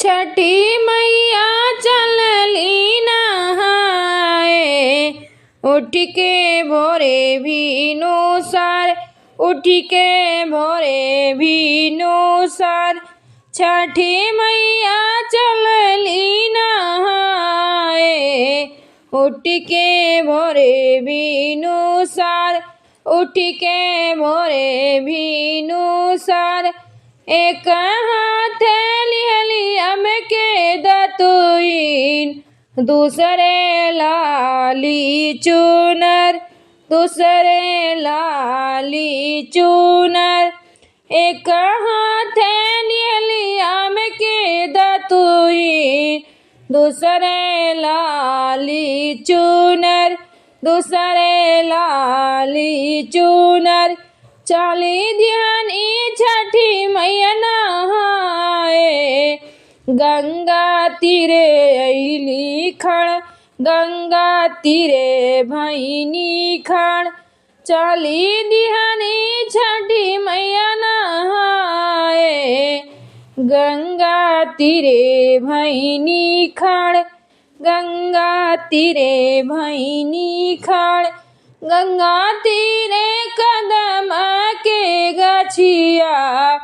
छठी मैया चलली नहाए, उठ के भोरे भीनु सार, उठ के भोरे भीनु सार। छठी मैया चलली नहाए, उठ के भोरे भीनु सार, उठ के भोरे भीनु सार। एक हाथ लिहलिया में के दतुईन, दूसरे लाली चुनर, दूसरे लाली चुनर। एक हाथ लिहलिया में के दतुईन, दूसरे लाली चुनर, दूसरे लाली चुनर। चाली ध्यानी छठी मैया नहाए, गंगा तीरे अइली खड़, गंगा तीरे भैनी खड़। चाली ध्यानी छठी मैया नहाए, गंगा तीरे भैनी खड़, गंगा तीरे भैनी खड़। गंगा तीरे कदम के गछिया,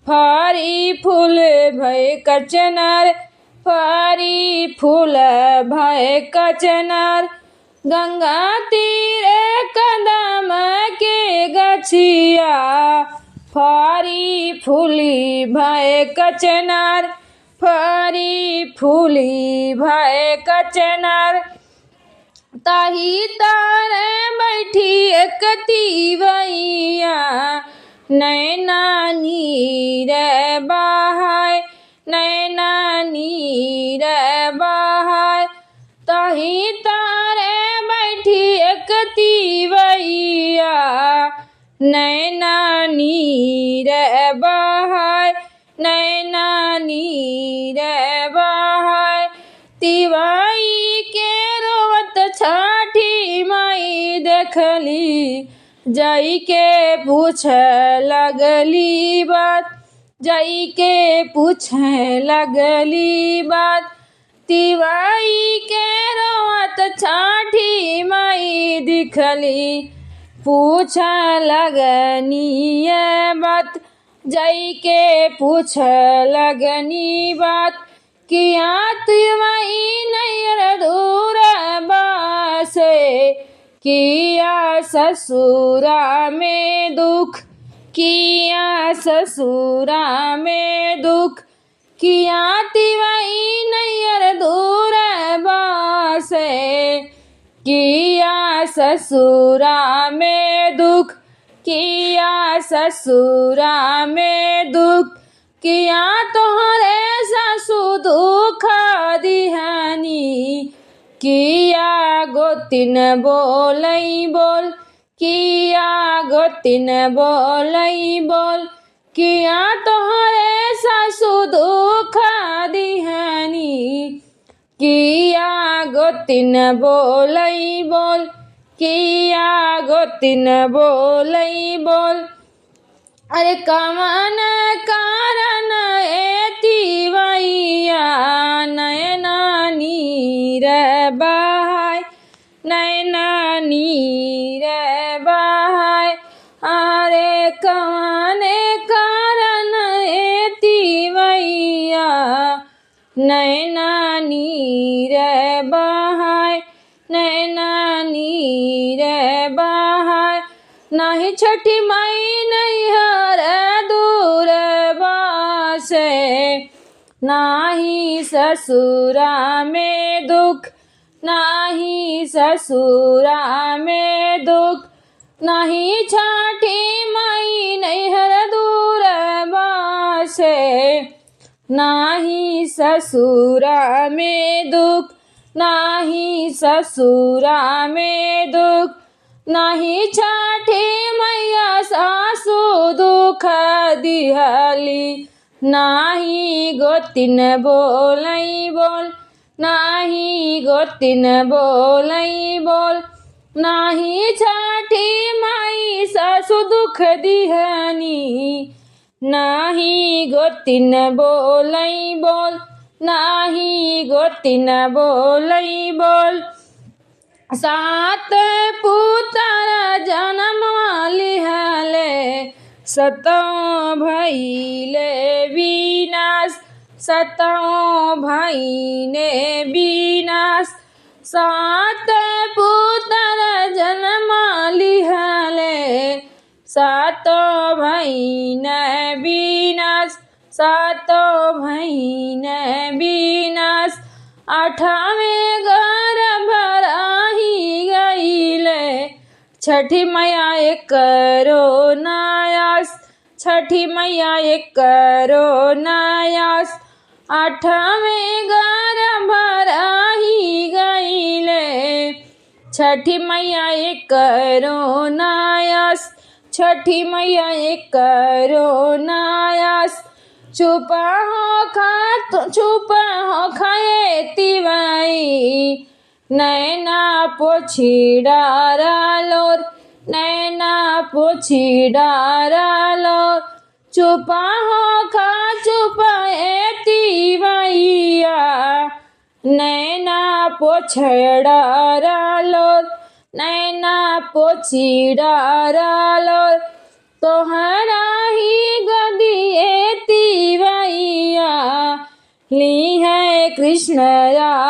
फरी फूल भय कचनर, फरी फूल भय कचनर। गंगा तीरे कदम के गछिया, फरी फूली भय कचनर, फरी फूली भय कचनर। ताही तारे बैठी एक तिवैया, नैना नीर बहाय, नैना नीर बहाय। ताही तारे बैठी एक तिवैया, नैना नीर बहाय, नैना नीर बहाय। तिवाई के रोवत छठी माई देखली, जाई के पूछ लगली बात, जाई के पूछ लगली बात। तिवाई के रोवत छठी माई दिखली, पूछ लगनी बात, जाई के पूछ लगनी बात। किया तिवाई नैयर दूर बासे, किया ससुरा में दुख, किया ससुरा में दुख। किया तिवाई नैयर दूर बासे, किया ससुरा में दुख, किया ससुरा में दुख। किया तोहरे सासु दुख दिहानी, किया गोतिन बोलई बोल, किया गोतिन बोलई बोल। किया तोहरे सासु दुख दिहानी, किया गोतिन बोलई बोल, किया गोतिन बोलई बोल। अरे कवन कारण ए तिवैया, नैना नीर बहाय, नैना नीर बहाय। अरे कवन कारण ए तिवैया, नैना नीर बहाय, नैना नीर बहाय। नाही छठी माई नैहर दूर बासे, नाही ससुरा में दुख, नाही ससुरा में दुख। नाही छठी माई नैहर दूर बासे, नाही ससुरा में दुख, नाही ससुरा में दुख। नाही छठी मैया सासु दुख दिहली, नाही गोतिन बोलई बोल, नाही गोतिन बोलई बोल। नाही छठी माई सासु दुख दिहनी, नाही गोतिन बोलई बोल, नाही गोतीन बोलै बोल। सात पुत्र जन्म लिहले सतौं भइले विनाश। सतौं भइने विनाश। सात पुत्र जन्म लिहले सातों भइने विनाश। सातों भइने विनाश। आठवें गर्भ रहि गइले छठी मैया एक करो नायास। छठी मैया एक करो नायास। आठवें गर्भ रहि गइले छठी मैया एक करो नायास। छठी मैया एक करो नायास। चुप हो खाए तिवाई नैना पोछी डारालोर। नैना पोछी डारालोर। चुप हो खा चुप तिवैया नैना पोछे डारालोर। नैना पोछी डारालोर। तोहरा ही गदिए तिवैया ली है कृष्ण